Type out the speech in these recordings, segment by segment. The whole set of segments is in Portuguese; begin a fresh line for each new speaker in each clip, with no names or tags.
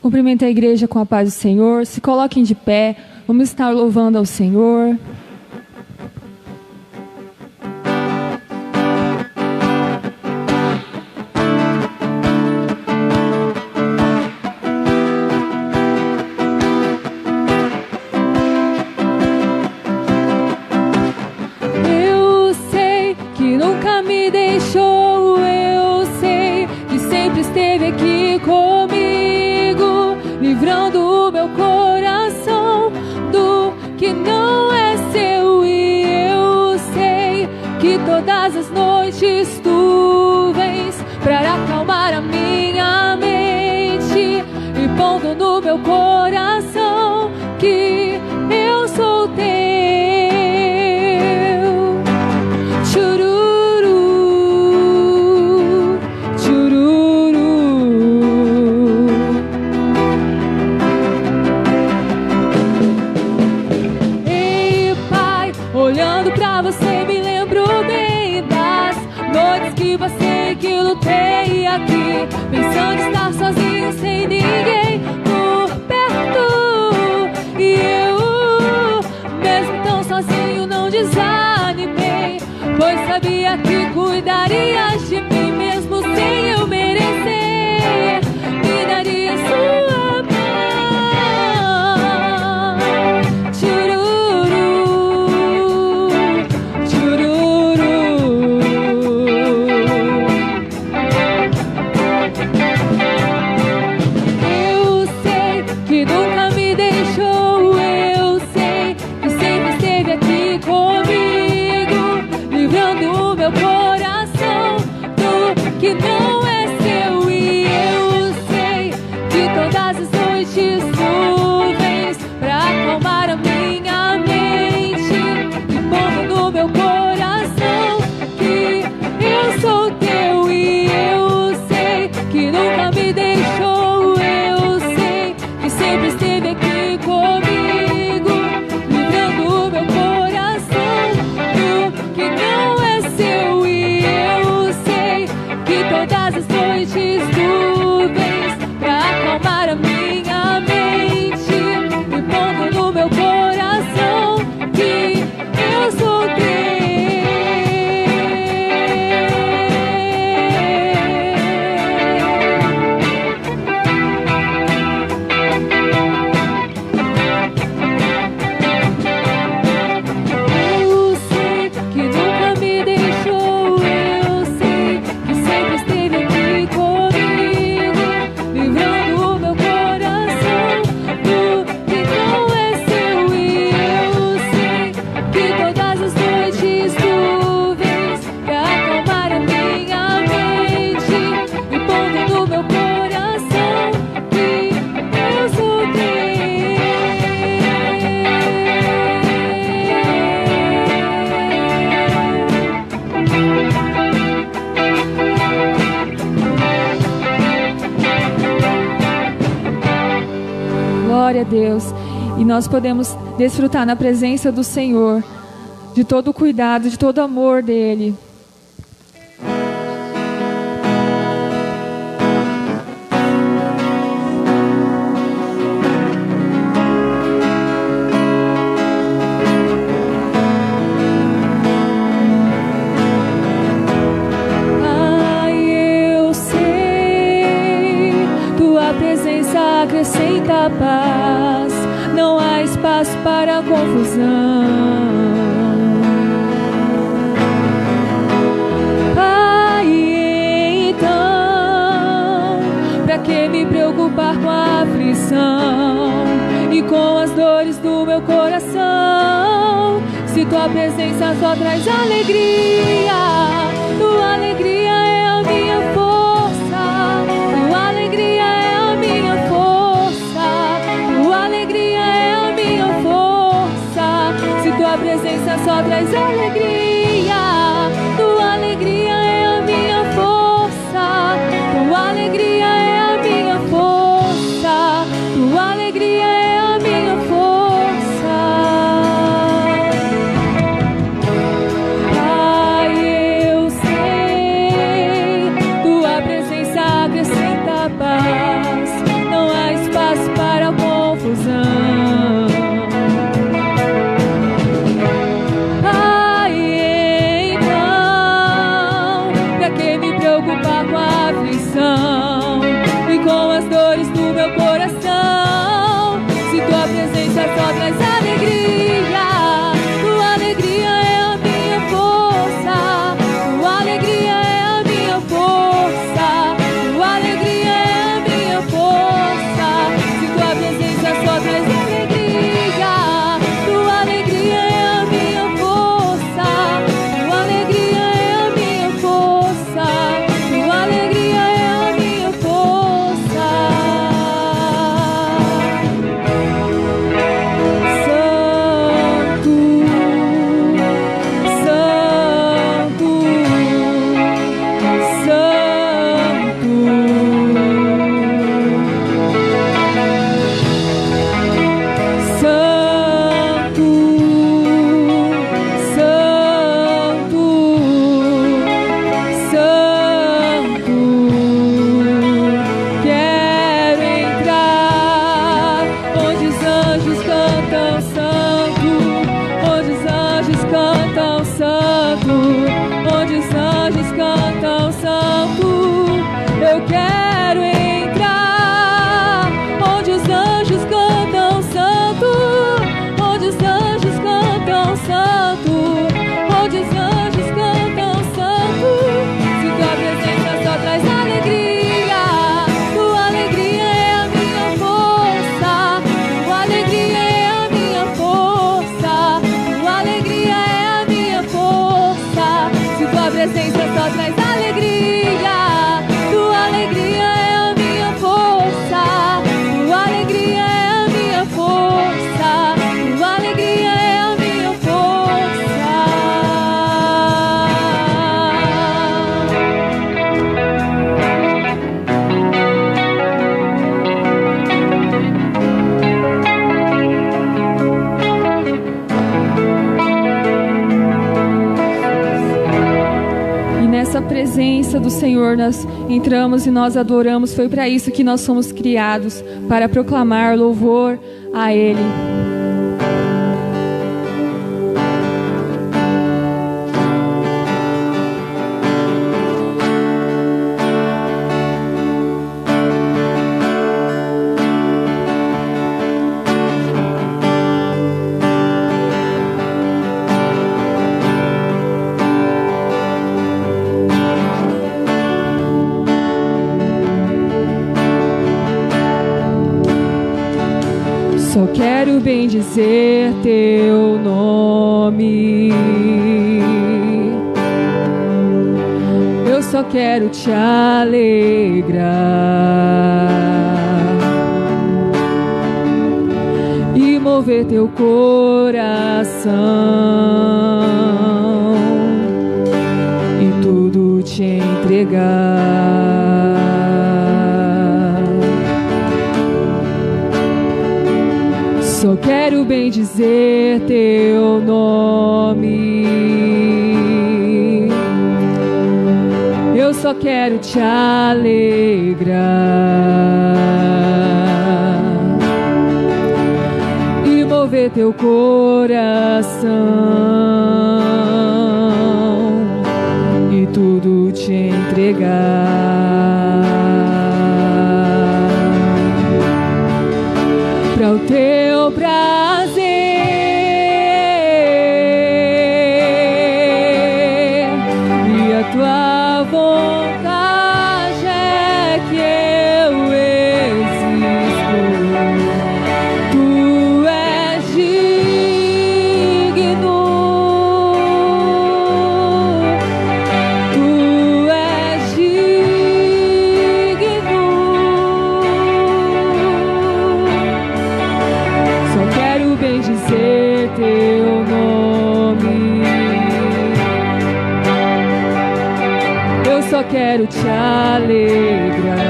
Cumprimento a igreja com a paz do Senhor. Se coloquem de pé. Vamos estar louvando ao Senhor.
Eu sei que nunca me deixou. Eu sei que sempre esteve aqui comigo, livrando o meu coração do que não é seu. E eu sei que todas as noites tu vens para acalmar a minha mente e pondo no meu coração que eu sou teu. Chururu, chururu. Ei, Pai, olhando pra você me lembro bem das noites que você que lutei aqui, pensando estar sozinho sem ninguém por perto. E eu, mesmo tão sozinho, não desanimei, pois sabia que cuidarias de mim mesmo sem eu merecer. Me daria sua mão. Chururu, chururu. Eu sei que nunca me deixou. Eu sei que sempre esteve aqui comigo, livrando o meu coração do que não é seu. E eu sei que todas as noites tu vens pra acalmar a minha mente e pondo no meu coração que eu sou teu. E eu sei que nunca me deixou. Eu sei que sempre esteve aqui comigo, livrando o meu coração do que não é seu. E eu sei que todas as noites tu vens pra acalmar a minha mente e pondo no meu coração que eu sou teu. Eu sei que nunca me deixou. Eu sei que sempre esteve aqui comigo, livrando o meu coração do que não é seu. E eu sei que todas as noites tu vens pra acalmar a minha mente e pondo no meu coração que eu sou
Glória a Deus. E nós podemos desfrutar na presença do Senhor de todo o cuidado, de todo o amor dele. Ai, eu sei, tua presença acrescenta paz, não há espaço para confusão. Pai, então, pra que me preocupar com a aflição e com as dores do meu coração, se tua presença só traz alegria? Tua alegria é a minha força, tua alegria é a minha força, tua alegria é a minha força. Se tua presença só traz alegria, tua alegria é a minha força, tua alegria é a minha força, tua alegria é a minha força. Pai, eu sei do Senhor nós entramos e nós adoramos. Foi para isso que nós fomos criados, para proclamar louvor a Ele. Só quero bem dizer teu nome. Eu só quero te alegrar e mover teu coração e tudo te entregar. Só quero bem dizer teu nome. Eu só quero te alegrar e mover teu coração e tudo te entregar. Para o teu prazer e a tua vontade é que eu existo. Tu és digno, tu és digno. Só quero bem dizer teu nome. Eu só quero te alegrar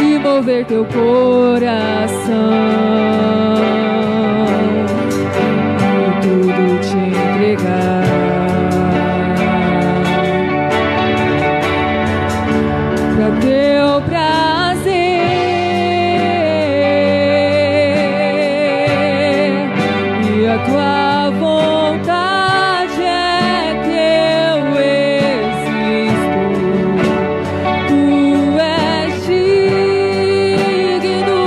e mover teu coração e tudo te entregar. Pra teu prazer e a tua vontade é que eu existo. Tu és digno,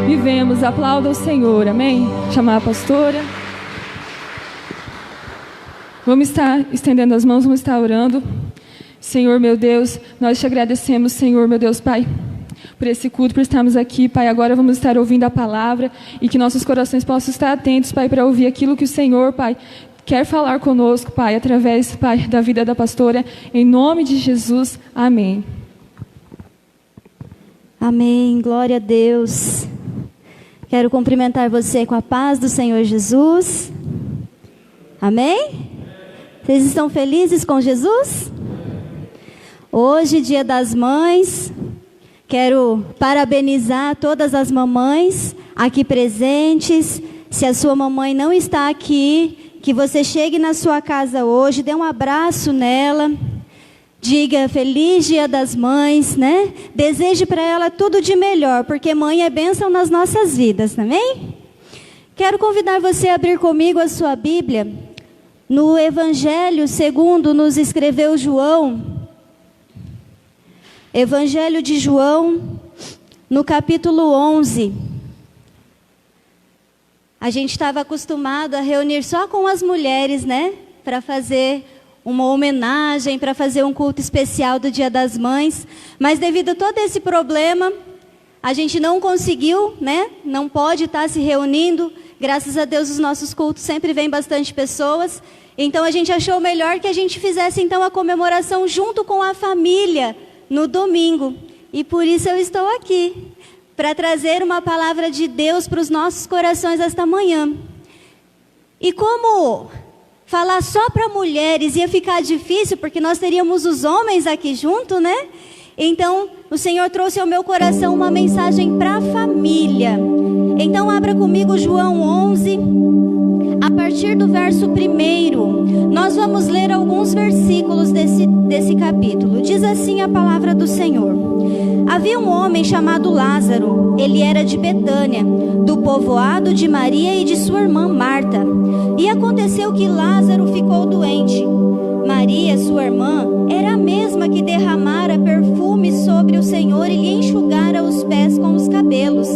vivemos. Aplauda o Senhor, amém? Chamar a pastora. Vamos estar estendendo as mãos, vamos estar orando. Senhor, meu Deus, nós te agradecemos, Senhor, meu Deus, Pai, por esse culto, por estarmos aqui, Pai. Agora vamos estar ouvindo a palavra e que nossos corações possam estar atentos, Pai, para ouvir aquilo que o Senhor, Pai, quer falar conosco, Pai, através, Pai, da vida da pastora. Em nome de Jesus, amém.
Amém, glória a Deus. Quero cumprimentar você com a paz do Senhor Jesus. Amém? Vocês estão felizes com Jesus? Hoje, Dia das Mães, quero parabenizar todas as mamães aqui presentes. Se a sua mamãe não está aqui, que você chegue na sua casa hoje, dê um abraço nela, diga Feliz Dia das Mães, né? Deseje para ela tudo de melhor, porque mãe é bênção nas nossas vidas, amém? Quero convidar você a abrir comigo a sua Bíblia no Evangelho segundo nos escreveu João. Evangelho de João, no capítulo 11. A gente estava acostumado a reunir só com as mulheres, né? Para fazer uma homenagem, para fazer um culto especial do Dia das Mães. Mas devido a todo esse problema, a gente não conseguiu, né? Não pode estar se reunindo. Graças a Deus, os nossos cultos sempre vêm bastante pessoas. Então, a gente achou melhor que a gente fizesse, então, a comemoração junto com a família, no domingo. E por isso eu estou aqui, para trazer uma palavra de Deus para os nossos corações esta manhã. E como falar só para mulheres ia ficar difícil, porque nós teríamos os homens aqui junto, né? Então, o Senhor trouxe ao meu coração uma mensagem para a família. Então, abra comigo João 11, a partir do verso 1. Nós vamos ler alguns versículos desse capítulo. Diz assim a palavra do Senhor. Havia um homem chamado Lázaro. Ele era de Betânia, do povoado de Maria e de sua irmã Marta. E aconteceu que Lázaro ficou doente. Maria, sua irmã, era a mesma que derramara perfume sobre o Senhor e lhe enxugara os pés com os cabelos.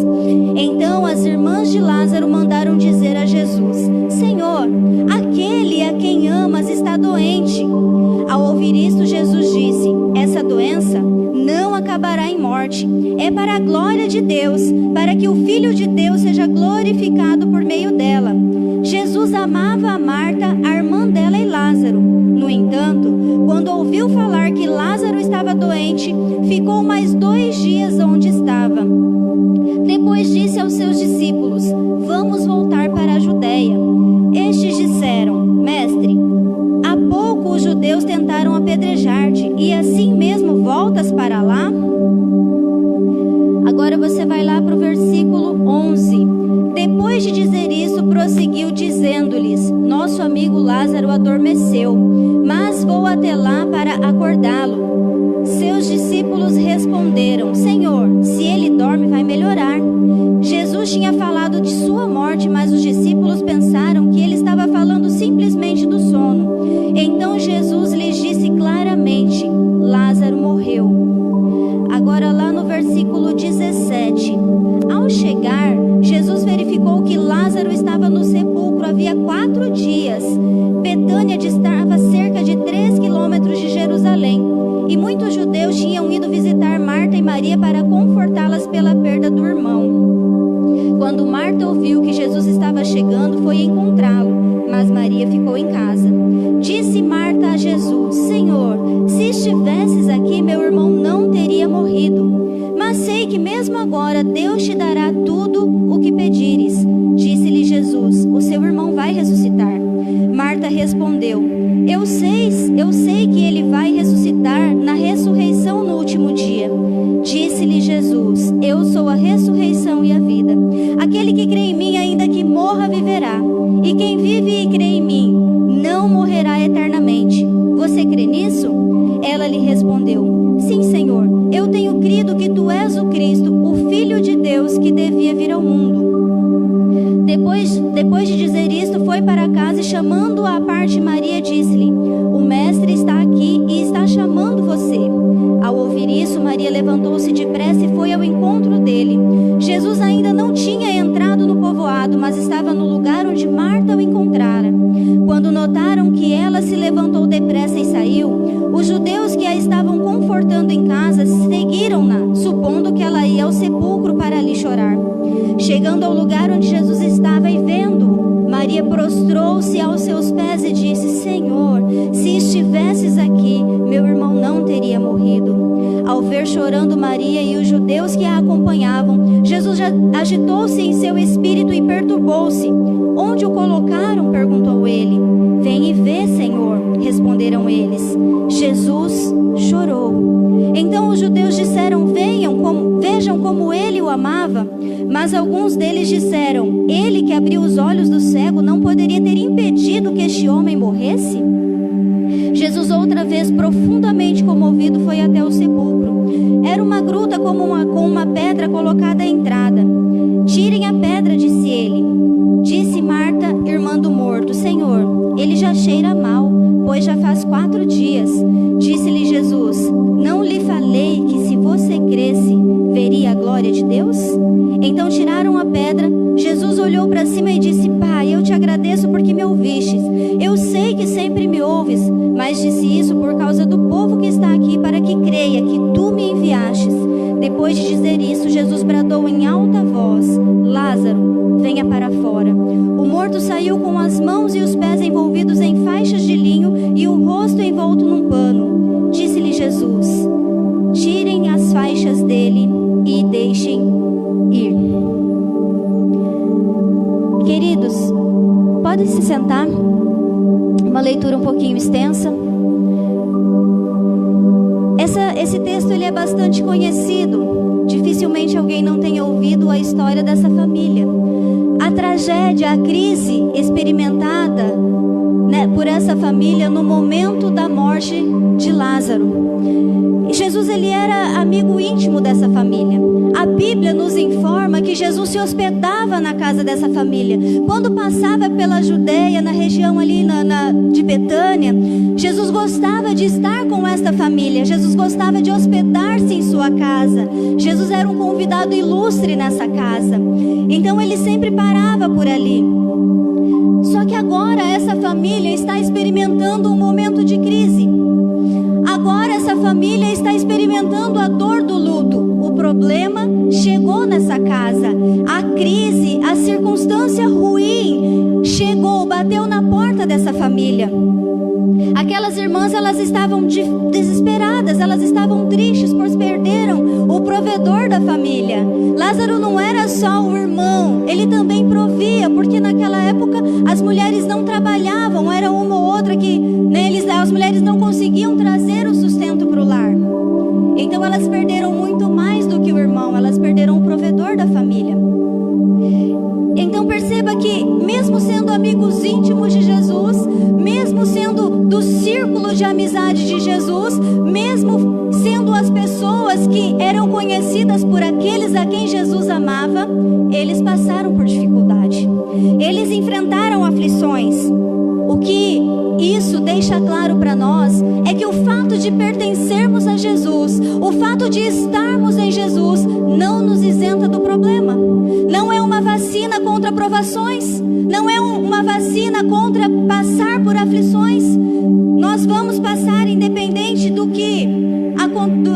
Então as irmãs de Lázaro mandaram dizer a Jesus: Senhor, aquele a quem amas está doente. Ao ouvir isto, Jesus disse: essa doença não acabará em morte. É para a glória de Deus, para que o Filho de Deus seja glorificado por meio dela. Jesus amava a Marta, a irmã dela, e Lázaro. No entanto, quando ouviu falar que Lázaro estava doente, ficou mais 2 dias onde estava. Depois disse aos seus discípulos: vamos voltar para a Judeia. Estes disseram: Mestre, há pouco os judeus tentaram apedrejar-te, e assim mesmo voltas para lá? Agora você vai lá para o versículo 11. Depois de dizer isso, prosseguiu dizendo-lhes: nosso amigo Lázaro adormeceu, mas vou até lá para acordá-lo. Seus discípulos responderam: Senhor, se ele dorme, vai melhorar. Jesus tinha falado de sua morte, mas os discípulos pensaram que ele estava falando simplesmente do sono. Então Jesus lhes disse claramente: Lázaro morreu. Agora lá no versículo 17. Ao chegar, Jesus verificou que Lázaro estava no sepulcro havia 4 dias. Betânia distava cerca de 3 quilômetros de Jerusalém. E muitos judeus tinham ido visitar Marta e Maria para confortá-las pela perda do irmão. Quando Marta ouviu que Jesus estava chegando, foi encontrá-lo, mas Maria ficou em casa. Disse Marta a Jesus: Senhor, se estivesses aqui, meu irmão não teria morrido. Mas sei que mesmo agora Deus te dará tudo o que pedires. Disse-lhe Jesus: o seu irmão vai ressuscitar. Marta respondeu: Eu sei que ele vai ressuscitar na ressurreição no último dia. Disse-lhe Jesus: Eu sou a ressurreição e a vida. Aquele que crê em mim, ainda que morra, viverá. E quem vive e crê em mim, não morrerá eternamente. Você crê nisso? Ela lhe respondeu: Sim, Senhor. Eu tenho crido que tu és o Cristo, o Filho de Deus, que devia vir ao mundo. Depois de dizer isto, foi para casa e, chamando-a à parte, Maria disse-lhe: O mestre está aqui e está chamando você. Ao ouvir isso, Maria levantou-se depressa e foi ao encontro dele. Jesus ainda não tinha entrado no povoado, mas estava no lugar onde Marta o encontrara. Quando notaram que ela se levantou depressa e saiu, os judeus que a estavam confortando em casa seguiram-na, supondo que ela ia ao sepulcro para ali chorar. Chegando ao lugar onde Jesus estava e vendo, Maria prostrou-se aos seus pés e disse: Senhor, se estivesses aqui, meu irmão não teria morrido. Ao ver chorando Maria e os judeus que a acompanhavam, Jesus agitou-se em seu espírito e perturbou-se. Onde o colocaram? Perguntou ele. Vem e vê, Senhor, responderam eles. Jesus chorou. Então os judeus disseram: vejam como ele o amava. Mas alguns deles disseram: ele que abriu os olhos do cego não poderia ter impedido que este homem morresse? Jesus, outra vez profundamente comovido, foi até o sepulcro. Era uma gruta com uma pedra colocada à entrada. Tirem a pedra, disse ele. Disse Marta, irmã do morto: Senhor, ele já cheira mal, pois já faz 4 dias. Disse-lhe Jesus: não lhe falei que se você cresce, veria a glória de Deus? Então tiraram a pedra. Jesus olhou para cima e disse: Pai, eu te agradeço porque me ouvistes. Eu sei que sempre me ouves, mas disse isso por causa do povo que está aqui, para que creia que tu me enviastes. Depois de dizer isso, Jesus bradou em alta voz: Lázaro, venha para fora. O morto saiu com as mãos e os pés envolvidos em faixas de linho e o rosto envolto num pano. Disse-lhe Jesus: tirem as faixas dele e deixem ir. Queridos, podem se sentar. Uma leitura um pouquinho extensa. Esse texto ele é bastante conhecido. Dificilmente alguém não tenha ouvido a história dessa família. A tragédia, a crise experimentada, né, por essa família no momento da morte de Lázaro. Jesus ele era amigo íntimo dessa família. A Bíblia nos informa que Jesus se hospedava na casa dessa família. Quando passava pela Judeia, na região ali de Betânia, Jesus gostava de estar com esta família. Jesus gostava de hospedar-se em sua casa. Jesus era um convidado ilustre nessa casa. Então ele sempre parava por ali. Só que agora essa família está experimentando um momento de crise. Agora essa família está experimentando a dor do luto. O problema chegou nessa casa. A crise, a circunstância ruim chegou, bateu na porta dessa família. Aquelas irmãs, elas estavam desesperadas, elas estavam tristes, pois perderam o provedor da família. Lázaro não era só o irmão, ele também provia, porque naquela época as mulheres não trabalhavam, era uma ou outra que, né, as mulheres não conseguiam trazer o sustento para o lar. Então elas perderam muito mais do que o irmão, elas perderam o provedor da família. Então perceba que mesmo sendo amigos íntimos de Jesus, mesmo sendo do círculo de amizade de Jesus, mesmo sendo as pessoas que eram conhecidas por aqueles a quem Jesus amava, eles passaram por dificuldade. Eles enfrentaram aflições. O que isso deixa claro para nós é que o fato de pertencermos a Jesus, o fato de estarmos em Jesus, não nos isenta do problema. Não é uma vacina contra provações, não é uma vacina contra passar por aflições. Nós vamos passar independente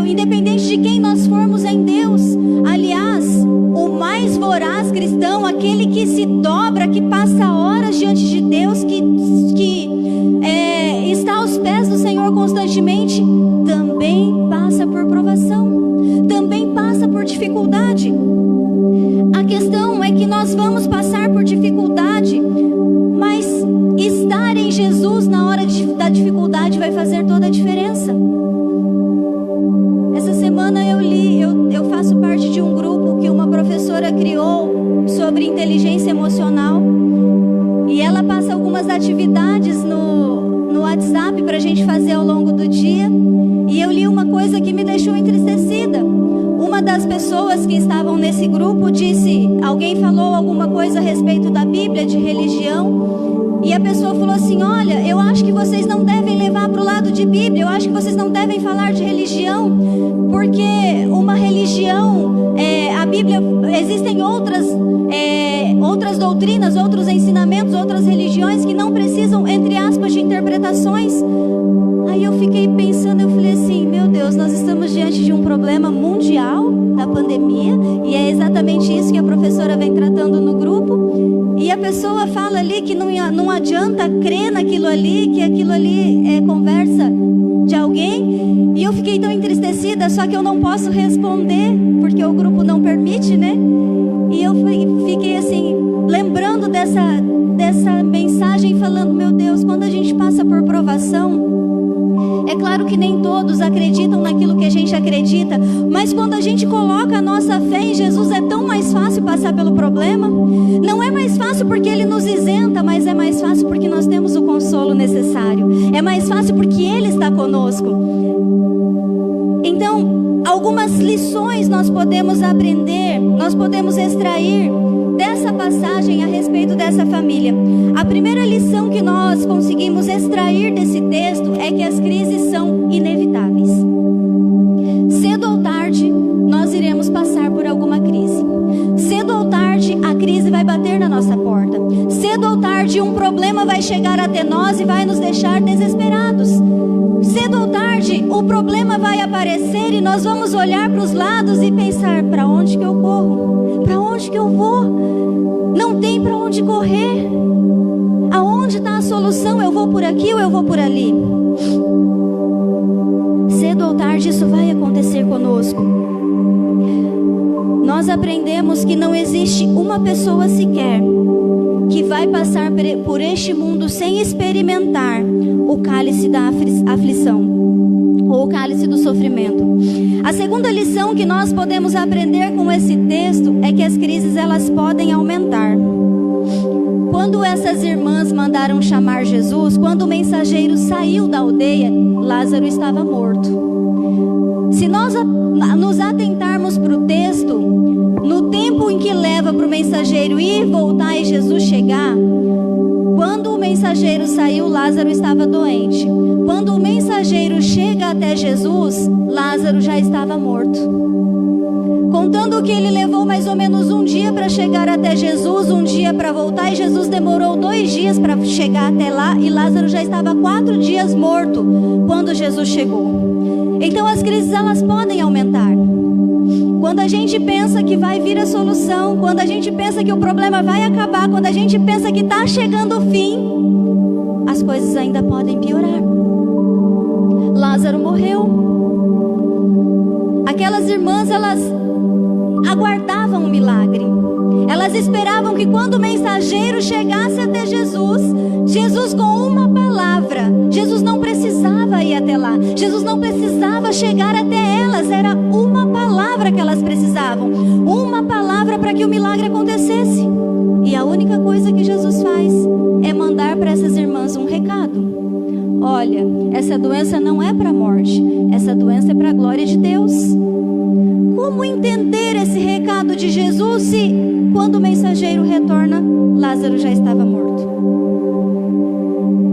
independente de quem nós formos em Deus. Aliás, o mais voraz cristão, aquele que se dobra, que passa horas diante de Deus, que está aos pés do Senhor constantemente, também passa por provação, também passa por dificuldade. A questão é que nós vamos passar por dificuldade, mas estar em Jesus na hora da dificuldade vai fazer toda a diferença. Essa semana eu faço parte de um grupo que uma professora criou sobre inteligência emocional, e ela passa algumas atividades no WhatsApp para a gente fazer ao longo do dia, e eu li uma coisa que me deixou entristecida. Uma das pessoas que estavam nesse grupo alguém falou alguma coisa a respeito da Bíblia, de religião, E a pessoa falou assim: olha, eu acho que vocês não devem levar para o lado de Bíblia, eu acho que vocês não devem falar de religião, porque uma religião, a Bíblia, existem outras doutrinas, outros ensinamentos, outras religiões que não precisam, entre aspas, de interpretações. Aí eu fiquei pensando, eu falei assim: meu Deus, nós estamos diante de um problema mundial da pandemia, e é exatamente isso que a professora vem tratando no grupo. E a pessoa fala ali que não adianta crer naquilo ali, que aquilo ali é conversa de alguém. E eu fiquei tão entristecida, só que eu não posso responder, porque o grupo não permite, né? E eu fiquei assim, lembrando dessa mensagem, falando: meu Deus, quando a gente passa por provação, é claro que nem todos acreditam naquilo que a gente acredita, mas quando a gente coloca a nossa fé em Jesus, é tão mais fácil passar pelo problema. Não é mais fácil porque Ele nos isenta, mas é mais fácil porque nós temos o consolo necessário. É mais fácil porque Ele está conosco. Então, algumas lições nós podemos aprender, nós podemos extrair dessa passagem a respeito dessa família. A primeira lição que nós conseguimos extrair desse texto é que as crises são inevitáveis. Cedo ou tarde, nós iremos passar por alguma crise. Cedo ou tarde, a crise vai bater na nossa porta. Cedo ou tarde, um problema vai chegar até nós e vai nos deixar desesperados. Cedo ou tarde, o problema vai aparecer e nós vamos olhar para os lados e pensar: para onde que eu corro? Para onde que eu vou? Não tem para onde correr. Aonde está a solução? Eu vou por aqui ou eu vou por ali? Cedo ou tarde isso vai acontecer conosco. Nós aprendemos que não existe uma pessoa sequer que vai passar por este mundo sem experimentar o cálice da aflição, ou o cálice do sofrimento. A segunda lição que nós podemos aprender com esse texto é que as crises, elas podem aumentar. Quando essas irmãs mandaram chamar Jesus, quando o mensageiro saiu da aldeia, Lázaro estava morto. Se nós nos atentarmos para o texto, no tempo em que leva para o mensageiro ir, voltar e Jesus chegar, quando o mensageiro saiu, Lázaro estava doente. Quando o mensageiro chega até Jesus, Lázaro já estava morto. Contando que ele levou mais ou menos um dia para chegar até Jesus, um dia para voltar, e Jesus demorou 2 dias para chegar até lá, e Lázaro já estava 4 dias morto quando Jesus chegou. Então as crises, elas podem aumentar. Quando a gente pensa que vai vir a solução, quando a gente pensa que o problema vai acabar, quando a gente pensa que está chegando o fim, as coisas ainda podem piorar. Lázaro morreu. Aquelas irmãs, elas aguardavam um milagre. Elas esperavam que quando o mensageiro chegasse até Jesus, Jesus com uma palavra, Jesus não precisava ir até lá, Jesus não precisava chegar até elas, era uma palavra que elas precisavam, uma palavra para que o milagre acontecesse. E a única coisa que Jesus faz é mandar para essas irmãs um recado: olha, essa doença não é para a morte, essa doença é para a glória de Deus. Como entender esse recado de Jesus se quando o mensageiro retorna, Lázaro já estava morto?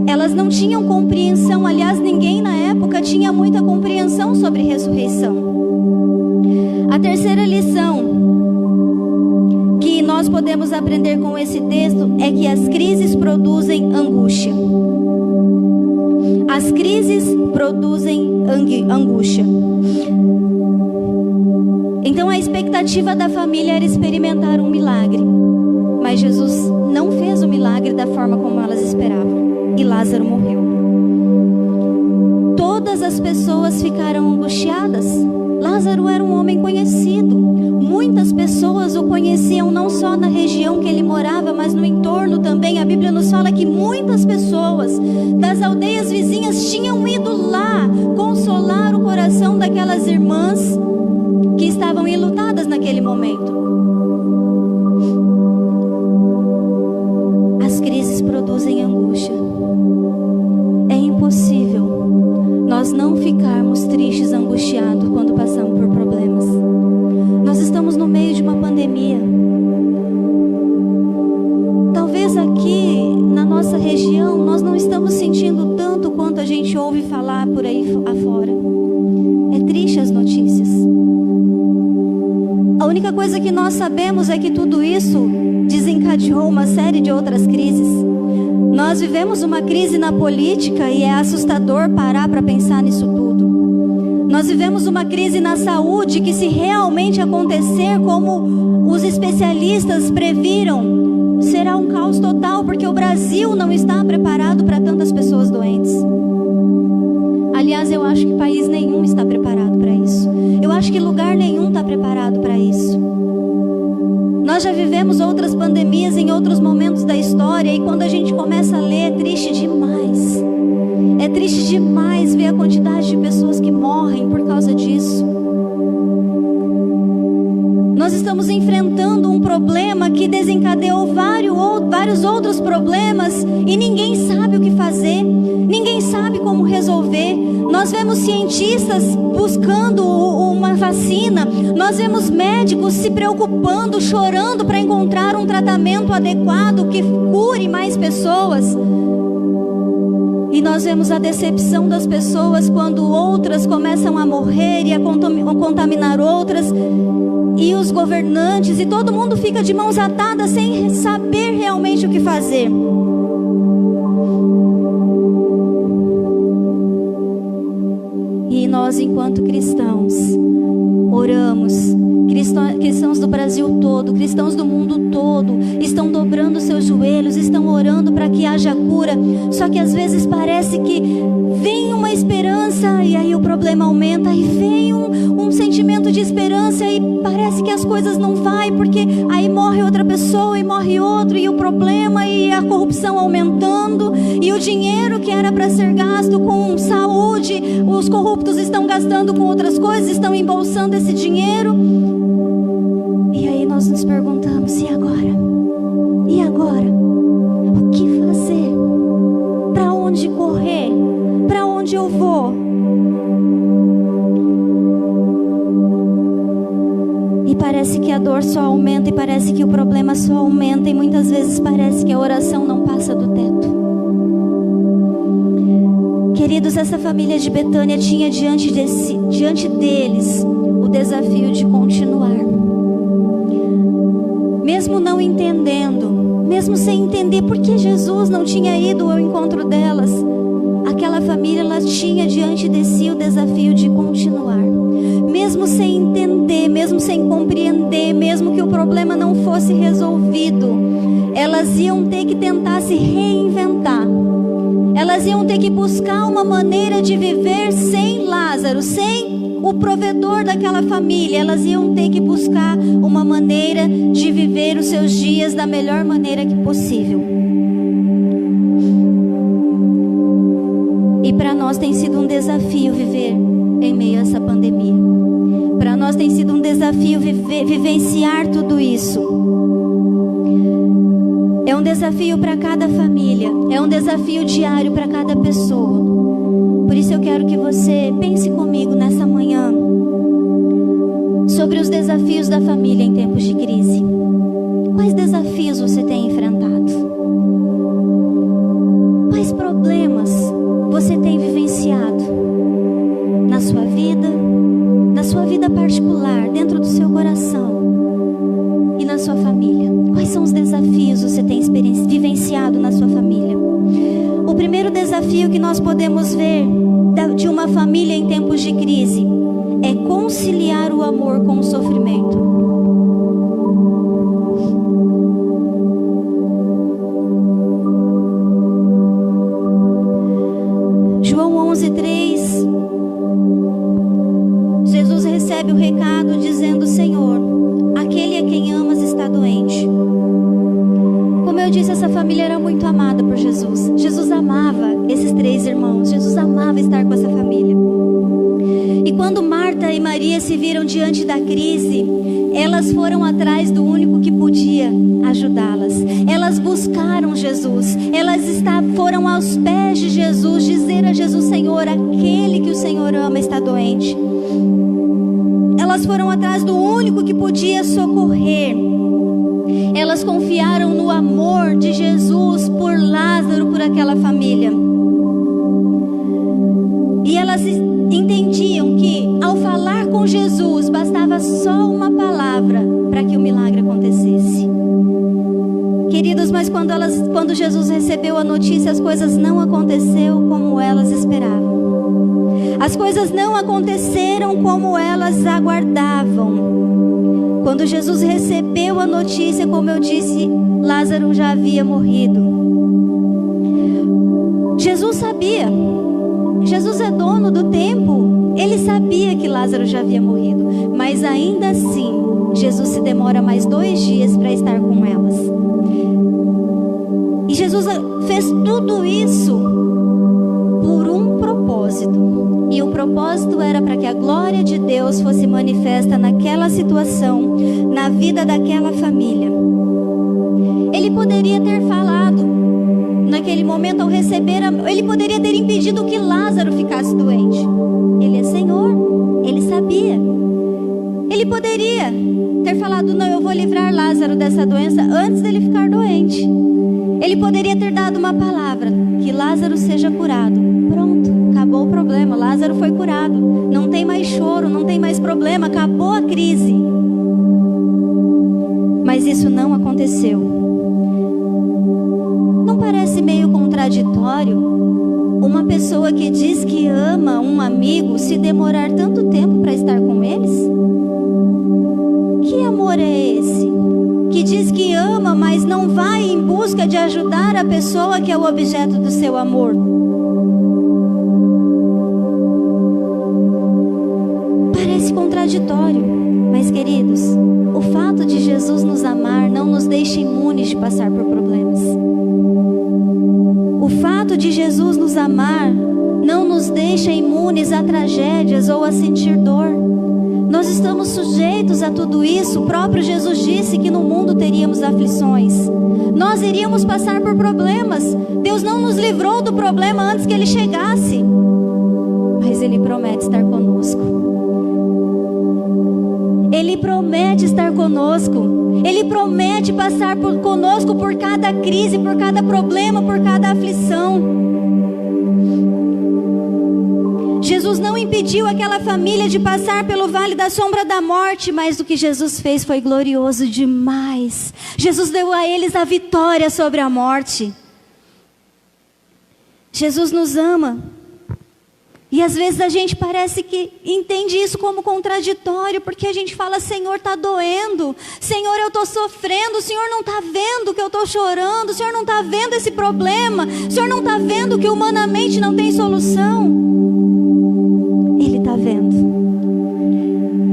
Elas não tinham compreensão, aliás, ninguém na época tinha muita compreensão sobre ressurreição. A terceira lição que nós podemos aprender com esse texto é que as crises produzem angústia. As crises produzem angústia. Então a expectativa da família era experimentar um milagre, mas Jesus não fez o milagre da forma como elas esperavam, e Lázaro morreu. Todas as pessoas ficaram angustiadas. Lázaro era um homem conhecido. Muitas pessoas o conheciam não só na região que ele morava, mas no entorno também. A Bíblia nos fala que muitas pessoas das aldeias vizinhas tinham ido lá consolar o coração daquelas irmãs que estavam enlutadas naquele momento. As crises produzem angústia. É impossível nós não ficarmos tristes, angustiados quando passamos por problemas. Nós estamos no meio de uma pandemia. Talvez aqui na nossa região região, nós não estamos sentindo tanto quanto a gente ouve falar por aí afora. É triste as notícias. A única coisa que nós sabemos é que tudo isso desencadeou uma série de outras crises. Nós vivemos uma crise na política e é assustador parar para pensar nisso tudo. Nós vivemos uma crise na saúde que, se realmente acontecer como os especialistas previram, será um caos total, porque o Brasil não está preparado para tantas pessoas doentes. Aliás, eu acho que país nenhum está preparado para isso. Eu acho que lugar nenhum está preparado para isso. Nós já vivemos outras pandemias em outros momentos da história, e quando a gente começa a ler, é triste demais. É triste demais ver a quantidade de pessoas que morrem por causa disso. Nós estamos enfrentando um problema que desencadeou vários outros problemas, e ninguém sabe o que fazer, ninguém sabe como resolver. Nós vemos cientistas buscando uma vacina, nós vemos médicos se preocupando, chorando para encontrar um tratamento adequado que cure mais pessoas. E nós vemos a decepção das pessoas quando outras começam a morrer e a contaminar outras. E os governantes e todo mundo fica de mãos atadas sem saber realmente o que fazer. E nós, enquanto cristãos, oramos. Cristãos do Brasil todo, cristãos do mundo todo, estão dobrando seus joelhos, estão orando para que haja cura. Só que às vezes parece que vem uma esperança e aí o problema aumenta, e vem um sentimento de esperança e parece que as coisas não vai, porque aí morre outra pessoa e morre outro, e o problema e a corrupção aumentando, e o dinheiro que era para ser gasto com saúde, os corruptos estão gastando com outras coisas, estão embolsando esse dinheiro. E aí nós nos perguntamos: e agora? E agora? O que fazer? Para onde correr? Para onde eu vou? E parece que a dor só aumenta, e parece que o problema só aumenta, e muitas vezes parece que a oração não passa do teto. Queridos, essa família de Betânia tinha diante deles o desafio de continuar. Mesmo não entendendo, mesmo sem entender por que Jesus não tinha ido ao encontro delas, aquela família, ela tinha diante de si o desafio de continuar. Mesmo sem entender, mesmo sem compreender, mesmo que o problema não fosse resolvido, elas iam ter que tentar se reinventar. Elas iam ter que buscar uma maneira de viver sem Lázaro, sem o provedor daquela família. Elas iam ter que buscar uma maneira de viver os seus dias da melhor maneira que possível. E para nós tem sido um desafio viver em meio a essa pandemia. Para nós tem sido um desafio vivenciar tudo isso. É um desafio para cada família, é um desafio diário para cada pessoa. Por isso eu quero que você pense comigo nessa manhã sobre os desafios da família em tempos de crise. Quais desafios você tem enfrentado? Quais problemas você tem vivenciado na sua vida particular, dentro do seu coração e na sua família? Quais são os desafios que você tem vivenciado na sua família? O primeiro desafio que nós podemos ver de uma família em tempos de crise é conciliar o amor com o sofrimento. João 11:3, Jesus recebe o recado dizendo: Senhor, aquele a quem amas está doente. Como eu disse, essa família era muito amada por Jesus. Jesus amava esses 3 irmãos. Jesus amava estar com essa família. E quando Marta e Maria se viram diante da crise, elas foram atrás do único que podia ajudá-las. Elas buscaram Jesus. Elas foram aos pés de Jesus dizer a Jesus: Senhor, aquele que o Senhor ama está doente. Elas foram atrás do único que podia socorrer. Elas confiaram no amor de Jesus por Lázaro, por daquela família. E elas entendiam que ao falar com Jesus bastava só uma palavra para que o milagre acontecesse. Queridos, mas quando Jesus recebeu a notícia, as coisas não aconteceram como elas esperavam. As coisas não aconteceram como elas aguardavam. Quando Jesus recebeu a notícia, como eu disse, Lázaro já havia morrido. Jesus sabia. Jesus é dono do tempo. Ele sabia que Lázaro já havia morrido. Mas ainda assim, Jesus se demora mais 2 dias para estar com elas. E Jesus fez tudo isso por um propósito. E o propósito era para que a glória de Deus fosse manifesta naquela situação, na vida daquela família. Ele poderia ter falado, naquele momento ao receber, ele poderia ter impedido que Lázaro ficasse doente. Ele é Senhor, ele sabia. Ele poderia ter falado, não, eu vou livrar Lázaro dessa doença antes dele ficar doente. Ele poderia ter dado uma palavra, que Lázaro seja curado. Pronto, acabou o problema, Lázaro foi curado. Não tem mais choro, não tem mais problema, acabou a crise. Mas isso não aconteceu. Não parece meio contraditório uma pessoa que diz que ama um amigo se demorar tanto tempo para estar com eles? Que amor é esse? Que diz que ama, mas não vai em busca de ajudar a pessoa que é o objeto do seu amor. Parece contraditório, mas queridos, o fato de Jesus nos amar não nos deixa imunes de passar por problemas. O fato de Jesus nos amar não nos deixa imunes a tragédias ou a sentir dor. Nós estamos sujeitos a tudo isso. O próprio Jesus disse que no mundo teríamos aflições. Nós iríamos passar por problemas. Deus não nos livrou do problema antes que ele chegasse. Mas ele promete estar conosco. Ele promete estar conosco. Ele promete passar conosco por cada crise, por cada problema, por cada aflição. Jesus não impediu aquela família de passar pelo vale da sombra da morte, mas o que Jesus fez foi glorioso demais. Jesus deu a eles a vitória sobre a morte. Jesus nos ama. E às vezes a gente parece que entende isso como contraditório, porque a gente fala, Senhor, está doendo. Senhor, eu estou sofrendo. O Senhor não está vendo que eu estou chorando. O Senhor não está vendo esse problema. O Senhor não está vendo que humanamente não tem solução. Ele está vendo.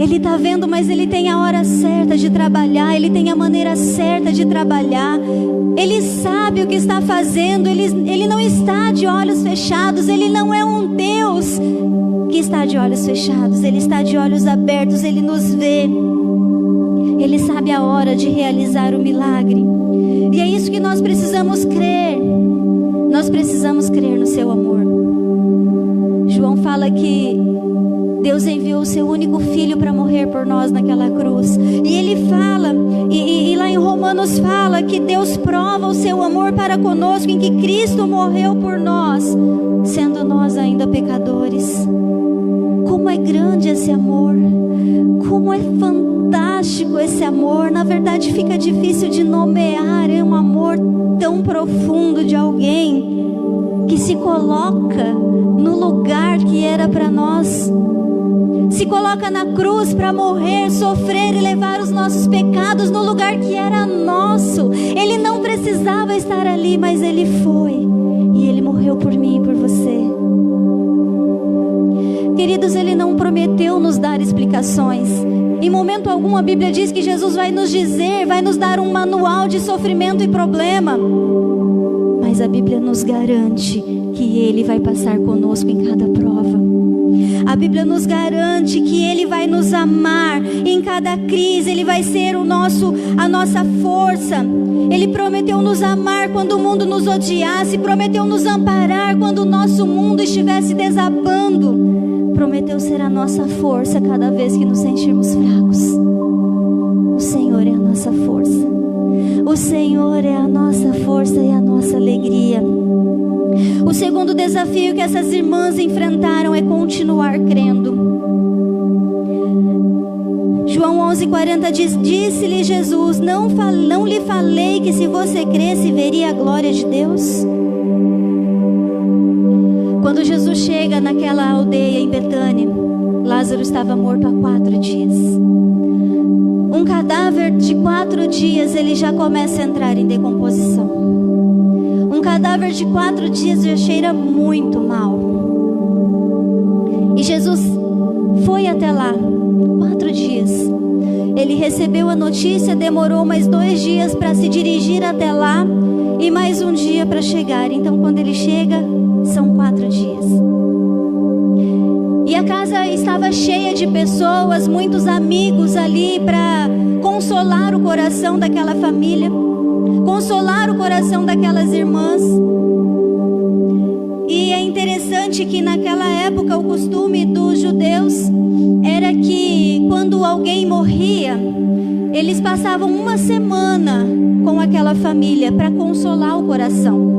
Ele está vendo, mas Ele tem a hora certa de trabalhar. Ele tem a maneira certa de trabalhar. Ele sabe o que está fazendo. Ele não está de olhos fechados. Ele não é um Deus que está de olhos fechados. Ele está de olhos abertos. Ele nos vê. Ele sabe a hora de realizar o milagre. E é isso que nós precisamos crer. Nós precisamos crer no seu amor. João fala que Deus enviou o seu único filho para morrer por nós naquela cruz. E ele fala, e lá em Romanos fala que Deus prova o seu amor para conosco em que Cristo morreu por nós, sendo nós ainda pecadores. Como é grande esse amor, como é fantástico esse amor. Na verdade fica difícil de nomear, é um amor tão profundo de alguém que se coloca no lugar que era para nós. Se coloca na cruz para morrer, sofrer e levar os nossos pecados no lugar que era nosso. Ele não precisava estar ali, mas Ele foi. E Ele morreu por mim e por você. Queridos, Ele não prometeu nos dar explicações. Em momento algum a Bíblia diz que Jesus vai nos dizer, vai nos dar um manual de sofrimento e problema. Mas a Bíblia nos garante que Ele vai passar conosco em cada prova. A Bíblia nos garante que Ele vai nos amar em cada crise. Ele vai ser a nossa força. Ele prometeu nos amar quando o mundo nos odiasse. Prometeu nos amparar quando o nosso mundo estivesse desabando. Prometeu ser a nossa força cada vez que nos sentirmos fracos. O Senhor é a nossa força. O Senhor é a nossa força e a nossa alegria. segundo desafio que essas irmãs enfrentaram é continuar crendo. João 11:40 diz: disse-lhe Jesus, não lhe falei que se você cresce veria a glória de Deus? Quando Jesus chega naquela aldeia em Betânia, Lázaro estava morto há 4 dias. Um cadáver de 4 dias, ele já começa a entrar em decomposição. Um cadáver de 4 dias já cheira muito mal. E Jesus foi até lá, 4 dias. Ele recebeu a notícia, demorou mais 2 dias para se dirigir até lá e mais um dia para chegar. Então, quando ele chega, são 4 dias. E a casa estava cheia de pessoas, muitos amigos ali para consolar o coração daquela família, consolar o coração daquelas irmãs. E é interessante que naquela época o costume dos judeus era que quando alguém morria, eles passavam uma semana com aquela família para consolar o coração.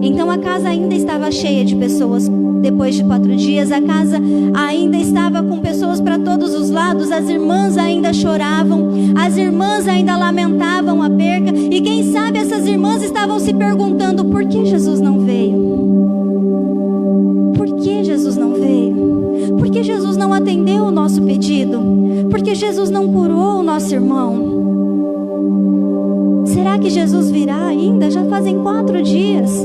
Então a casa ainda estava cheia de pessoas. Depois de 4 dias, a casa ainda estava com pessoas para todos os lados. As irmãs ainda choravam, as irmãs ainda lamentavam a perca. E quem sabe essas irmãs estavam se perguntando: por que Jesus não veio? Por que Jesus não veio? Por que Jesus não atendeu o nosso pedido? Por que Jesus não curou o nosso irmão? Será que Jesus virá ainda? Já fazem 4 dias.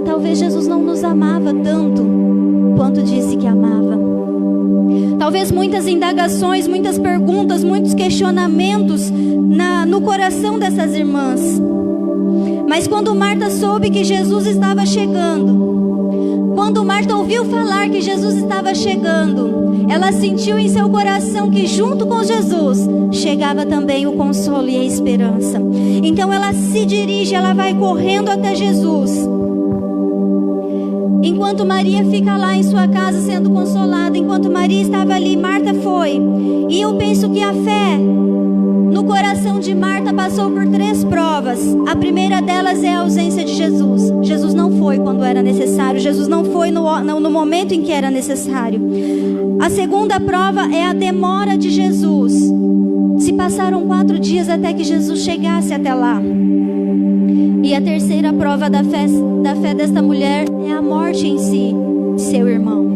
Talvez Jesus não nos amava tanto quanto disse que amava. Talvez muitas indagações, muitas perguntas, muitos questionamentos no coração dessas irmãs. Mas quando Marta soube que Jesus estava chegando, quando Marta ouviu falar que Jesus estava chegando, ela sentiu em seu coração que junto com Jesus chegava também o consolo e a esperança. Então ela se dirige, ela vai correndo até Jesus. Enquanto Maria fica lá em sua casa sendo consolada, enquanto Maria estava ali, Marta foi. E eu penso que a fé no coração de Marta passou por 3 provas. A primeira delas é a ausência de Jesus. Jesus não foi quando era necessário. Jesus não foi no momento em que era necessário. A segunda prova é a demora de Jesus. Se passaram 4 dias até que Jesus chegasse até lá. E a terceira prova da fé desta mulher é a morte em si de seu irmão.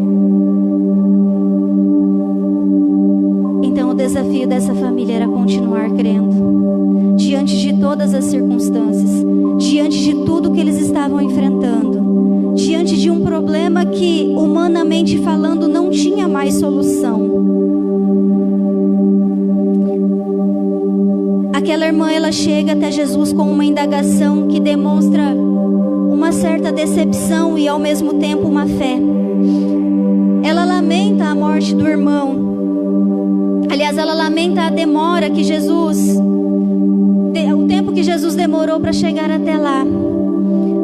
Então o desafio dessa família era continuar crendo. Diante de todas as circunstâncias, diante de tudo que eles estavam enfrentando, diante de um problema que, humanamente falando, não tinha mais solução. Aquela irmã, ela chega até Jesus com uma indagação que demonstra uma certa decepção e ao mesmo tempo uma fé. Ela lamenta a morte do irmão. Aliás, ela lamenta a demora que o tempo que Jesus demorou para chegar até lá.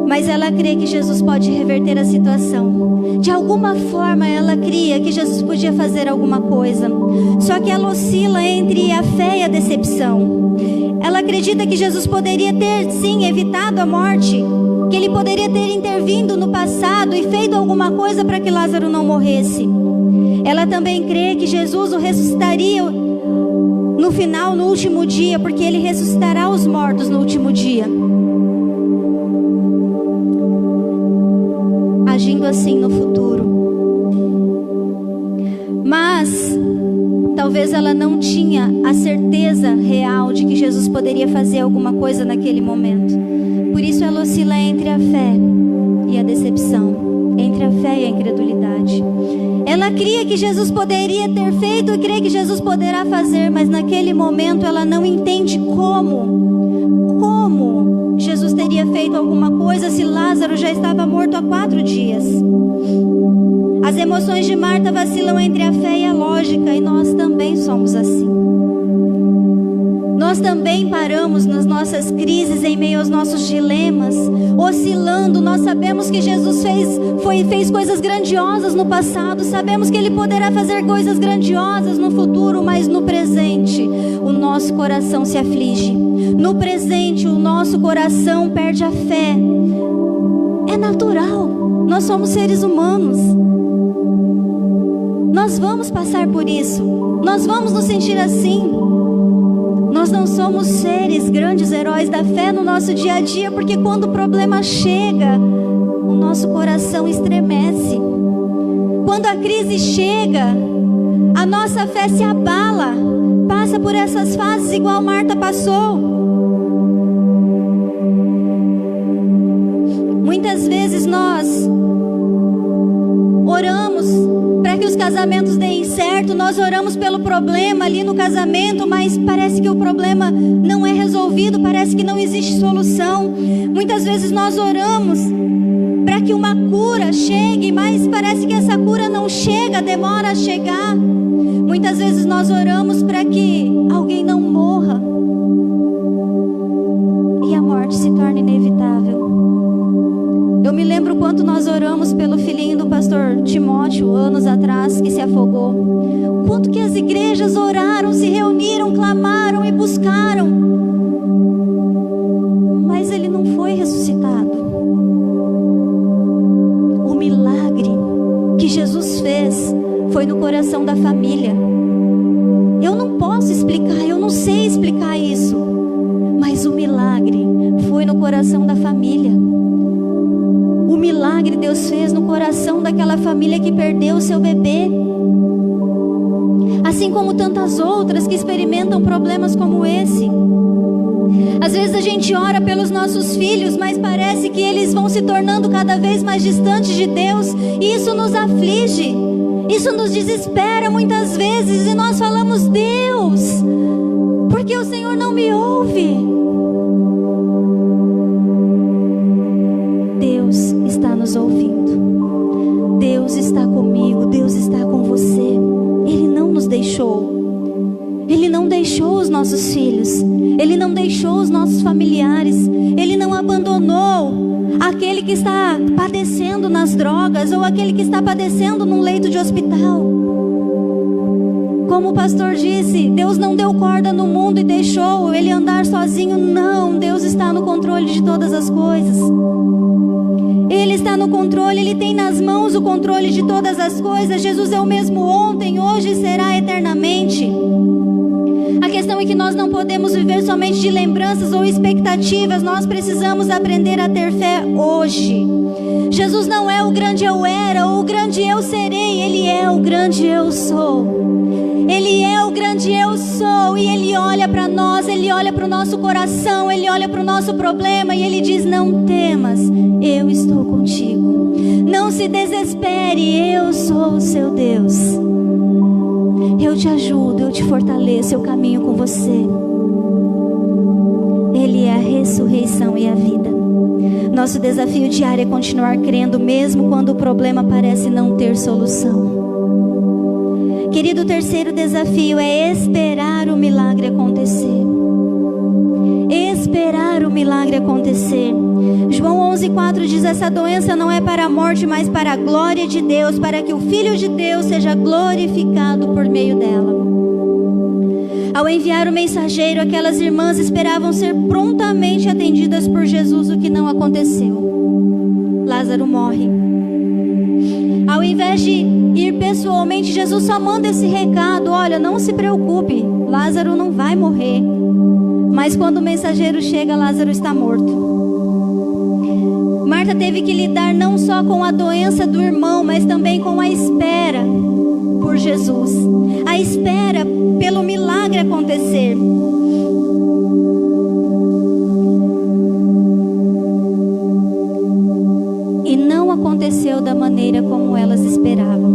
Mas ela crê que Jesus pode reverter a situação. De alguma forma ela cria que Jesus podia fazer alguma coisa. Só que ela oscila entre a fé e a decepção. Ela acredita que Jesus poderia ter sim evitado a morte, que ele poderia ter intervindo no passado e feito alguma coisa para que Lázaro não morresse. Ela também crê que Jesus o ressuscitaria no final, no último dia, porque ele ressuscitará os mortos no último dia, agindo assim no futuro. Mas talvez ela não tinha a certeza real de que Jesus poderia fazer alguma coisa naquele momento. Por isso ela oscila entre a fé e a decepção, entre a fé e a incredulidade. Ela cria que Jesus poderia ter feito e crê que Jesus poderá fazer, mas naquele momento ela não entende como Jesus teria feito alguma coisa se Lázaro já estava morto há 4 dias. As emoções de Marta vacilam entre a fé e a lógica, e nós também somos assim. Nós também paramos nas nossas crises, em meio aos nossos dilemas, oscilando. Nós sabemos que Jesus fez coisas grandiosas no passado, sabemos que Ele poderá fazer coisas grandiosas no futuro, mas no presente o nosso coração se aflige. No presente o nosso coração perde a fé. É natural. Nós somos seres humanos. Nós vamos passar por isso. Nós vamos nos sentir assim. Nós não somos seres grandes heróis da fé no nosso dia a dia, porque quando o problema chega, o nosso coração estremece. Quando a crise chega, a nossa fé se abala, passa por essas fases igual Marta passou. Muitas vezes nós oramos para que os casamentos deem certo, nós oramos pelo problema ali no casamento, mas parece que o problema não é resolvido, parece que não existe solução. Muitas vezes nós oramos para que uma cura chegue, mas parece que essa cura não chega, demora a chegar. Muitas vezes nós oramos para que alguém não morra e a morte se torna inevitável. Eu me lembro quanto nós oramos pelo filhinho do pastor Timóteo, anos atrás, que se afogou. Quanto que as igrejas oraram, se reuniram, clamaram e buscaram. Mas ele não foi ressuscitado. O milagre que Jesus fez foi no coração da família. Eu não posso explicar, eu não sei explicar isso. Mas o milagre foi no coração da família. O milagre Deus fez no coração daquela família que perdeu o seu bebê. Assim como tantas outras que experimentam problemas como esse. Às vezes a gente ora pelos nossos filhos, mas parece que eles vão se tornando cada vez mais distantes de Deus. E isso nos aflige, isso nos desespera muitas vezes. E nós falamos: Deus, por que o Senhor não me ouve? Deus está nos ouvindo. Deus está comigo, Deus está com você. Ele não nos deixou. Ele não deixou os nossos filhos. Ele não deixou os nossos familiares. Ele não abandonou aquele que está padecendo nas drogas, ou aquele que está padecendo num leito de hospital. Como o pastor disse, Deus não deu corda no mundo e deixou ele andar sozinho. Não, Deus está no controle de todas as coisas. Ele está no controle, Ele tem nas mãos o controle de todas as coisas. Jesus é o mesmo ontem, hoje e será eternamente. A questão é que nós não podemos viver somente de lembranças ou expectativas. Nós precisamos aprender a ter fé hoje. Jesus não é o grande eu era ou o grande eu serei. Ele é o grande eu sou. Ele é o grande eu sou. E Ele olha para nós, Ele olha para o nosso coração, Ele olha para o nosso problema e Ele diz: não temas, eu estou contigo. Não se desespere, eu sou o seu Deus. Eu te ajudo, eu te fortaleço, eu caminho com você. Ele é a ressurreição e a vida. Nosso desafio diário é continuar crendo, mesmo quando o problema parece não ter solução. Querido, o terceiro desafio é esperar o milagre acontecer. Esperar o milagre acontecer. João 11,4 diz: essa doença não é para a morte, mas para a glória de Deus, para que o Filho de Deus seja glorificado por meio dela. Ao enviar o mensageiro, aquelas irmãs esperavam ser prontamente atendidas por Jesus, o que não aconteceu. Lázaro morre. Ao invés de ir pessoalmente, Jesus só manda esse recado: olha, não se preocupe, Lázaro não vai morrer. Mas quando o mensageiro chega, Lázaro está morto. Marta teve que lidar não só com a doença do irmão, mas também com a espera por Jesus. A espera pelo milagre acontecer. E não aconteceu da maneira como elas esperavam.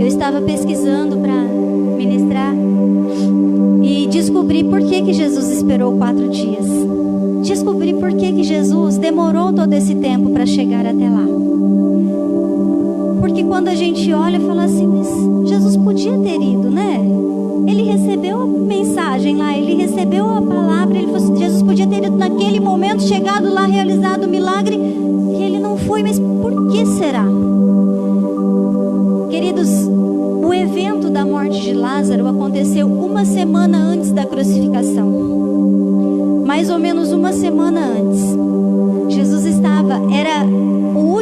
Eu estava pesquisando para ministrar e descobri por que Jesus esperou 4 dias. Descobri por que Jesus demorou todo esse tempo para chegar até lá. Porque quando a gente olha e fala assim: mas Jesus podia ter ido, né? Ele recebeu a mensagem lá, ele recebeu a palavra, Jesus podia ter ido naquele momento, chegado lá, realizado o milagre, e ele não foi. Mas por que será? Queridos, o evento da morte de Lázaro aconteceu 1 semana antes da crucificação. Mais ou menos 1 semana antes. Jesus era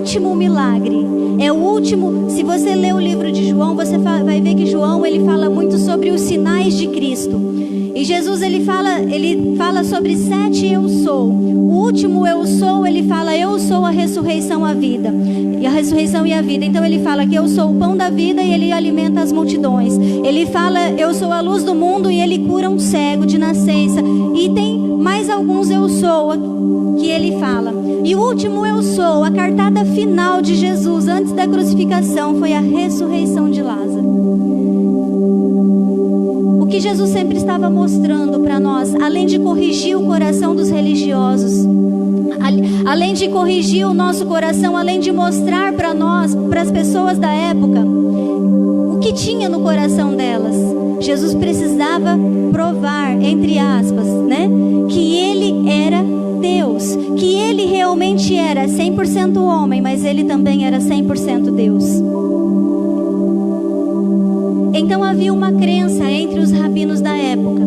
último milagre. É o último. Se você ler o livro de João, você vai ver que João ele fala muito sobre os sinais de Cristo. E Jesus ele fala sobre 7 eu sou. O último eu sou, ele fala eu sou a ressurreição, a vida. E a ressurreição e a vida. Então ele fala que eu sou o pão da vida e ele alimenta as multidões. Ele fala eu sou a luz do mundo e ele cura um cego de nascença. E tem mais alguns eu sou que ele fala. E o último eu sou, a cartada final de Jesus antes da crucificação foi a ressurreição de Lázaro. O que Jesus sempre estava mostrando para nós, além de corrigir o coração dos religiosos, além de corrigir o nosso coração, além de mostrar para nós, para as pessoas da época, o que tinha no coração delas, Jesus precisava provar, entre aspas, né, que ele era Deus, que ele realmente era 100% homem, mas ele também era 100% Deus. Então havia uma crença entre os rabinos da época,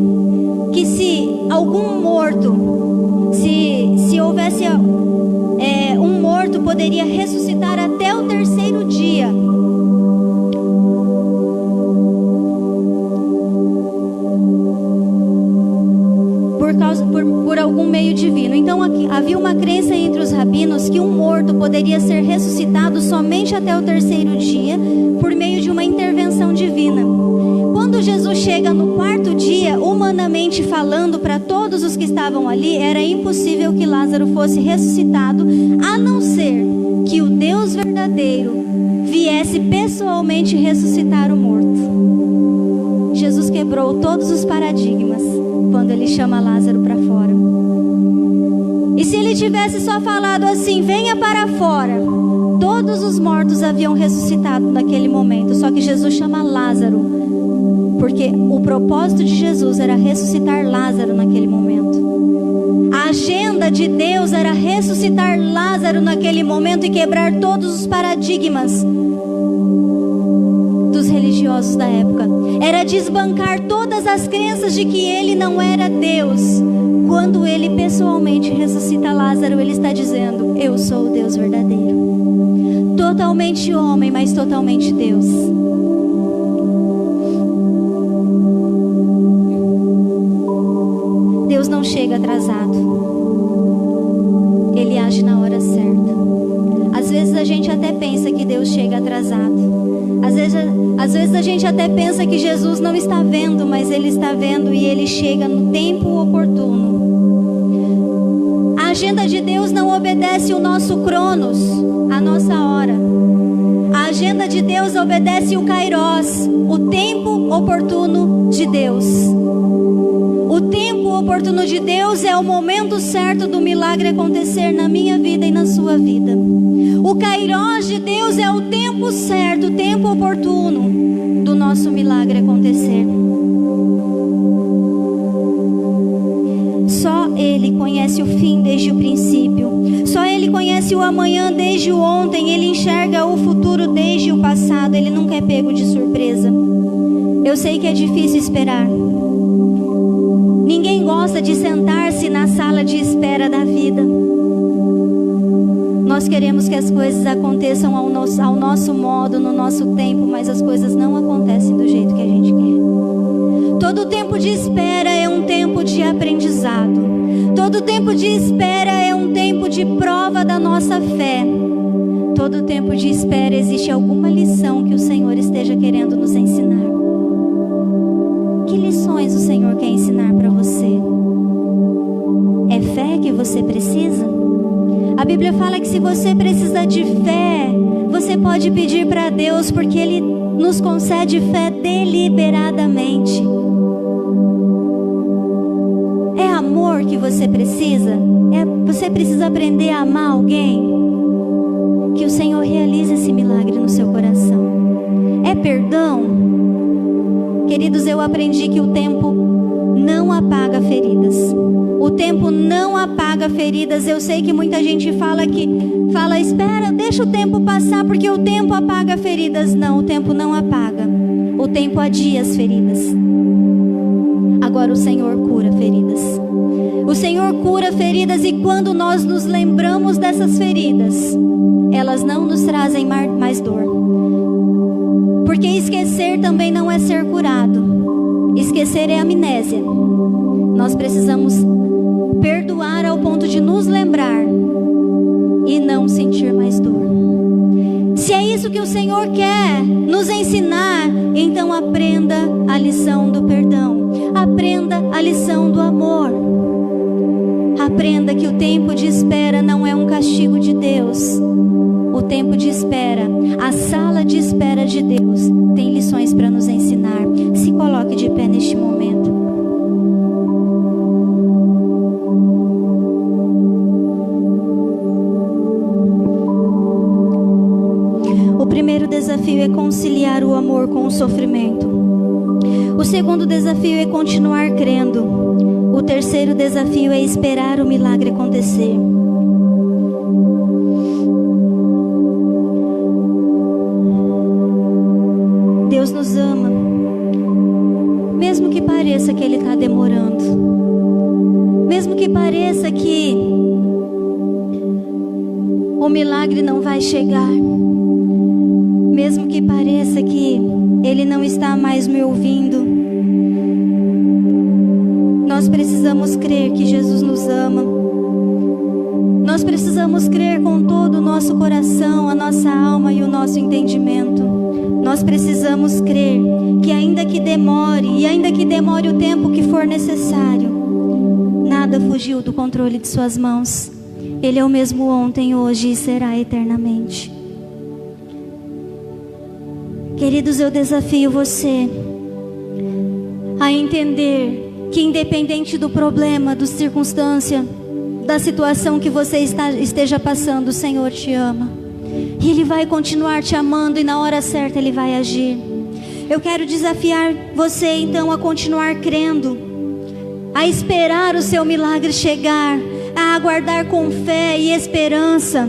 que se algum morto, se houvesse um morto, poderia ressuscitar até o 3º dia. Por algum meio divino. Então havia uma crença entre os rabinos que um morto poderia ser ressuscitado somente até o 3º dia por meio de uma intervenção divina. Quando Jesus chega no 4º dia, humanamente falando, para todos os que estavam ali, era impossível que Lázaro fosse ressuscitado, a não ser que o Deus verdadeiro viesse pessoalmente ressuscitar o morto. Jesus quebrou todos os paradigmas quando ele chama Lázaro para fora. E se ele tivesse só falado assim, venha para fora, todos os mortos haviam ressuscitado naquele momento. Só que Jesus chama Lázaro, porque o propósito de Jesus era ressuscitar Lázaro naquele momento. A agenda de Deus era ressuscitar Lázaro naquele momento e quebrar todos os paradigmas dos religiosos da época. Era desbancar todas as crenças de que ele não era Deus. Quando ele pessoalmente ressuscita Lázaro, ele está dizendo, eu sou o Deus verdadeiro. Totalmente homem, mas totalmente Deus. Deus não chega atrasado. Ele age na hora certa. Às vezes a gente até pensa que Deus chega atrasado. Às vezes a gente até pensa que Jesus não está vendo, mas Ele está vendo e Ele chega no tempo oportuno. A agenda de Deus não obedece o nosso cronos, a nossa hora. A agenda de Deus obedece o kairos, o tempo oportuno de Deus. O tempo oportuno de Deus é o momento certo do milagre acontecer na minha vida e na sua vida. O kairos de Deus é o tempo certo, o tempo oportuno do nosso milagre acontecer. Só Ele conhece o fim desde o princípio. Só Ele conhece o amanhã desde o ontem. Ele enxerga o futuro desde o passado. Ele nunca é pego de surpresa. Eu sei que é difícil esperar. Ninguém gosta de sentar-se na sala de espera da vida. Nós queremos que as coisas aconteçam ao nosso modo, no nosso tempo, mas as coisas não acontecem do jeito que a gente quer. Todo tempo de espera é um tempo de aprendizado. Todo tempo de espera é um tempo de prova da nossa fé. Todo tempo de espera existe alguma lição que o Senhor esteja querendo nos ensinar. Que lições o Senhor quer ensinar para você? É fé que você precisa? A Bíblia fala que se você precisa de fé, você pode pedir para Deus, porque Ele nos concede fé deliberadamente. É amor que você precisa? Você precisa aprender a amar alguém? Que o Senhor realize esse milagre no seu coração. É perdão? Queridos, eu aprendi que o tempo não apaga feridas. O tempo não apaga feridas. Eu sei que muita gente fala espera, deixa o tempo passar porque o tempo apaga feridas. Não, o tempo não apaga. O tempo adia as feridas. Agora o Senhor cura feridas. O Senhor cura feridas, e quando nós nos lembramos dessas feridas, elas não nos trazem mais dor. Porque esquecer também não é ser curado. Esquecer é amnésia. Nós precisamos perdoar ao ponto de nos lembrar e não sentir mais dor. Se é isso que o Senhor quer nos ensinar, então aprenda a lição do perdão. Aprenda a lição do amor. Aprenda que o tempo de espera não é um castigo de Deus. O tempo de espera, a sala de espera de Deus, tem lições para nos ensinar. Se coloque de pé neste momento. O primeiro desafio é conciliar o amor com o sofrimento. O segundo desafio é continuar crendo. O terceiro desafio é esperar o milagre acontecer. Deus nos ama, mesmo que pareça que Ele está demorando, mesmo que pareça que o milagre não vai chegar, mesmo que pareça que Ele não está mais me ouvindo. Nós precisamos crer que Jesus nos ama. Nós precisamos crer com todo o nosso coração, a nossa alma e o nosso entendimento. Nós precisamos crer que ainda que demore, e ainda que demore o tempo que for necessário, nada fugiu do controle de suas mãos. Ele é o mesmo ontem, hoje e será eternamente. Queridos, eu desafio você a entender que independente do problema, da circunstância, da situação que você esteja passando, o Senhor te ama. E Ele vai continuar te amando, e na hora certa Ele vai agir. Eu quero desafiar você então a continuar crendo, a esperar o seu milagre chegar, a aguardar com fé e esperança.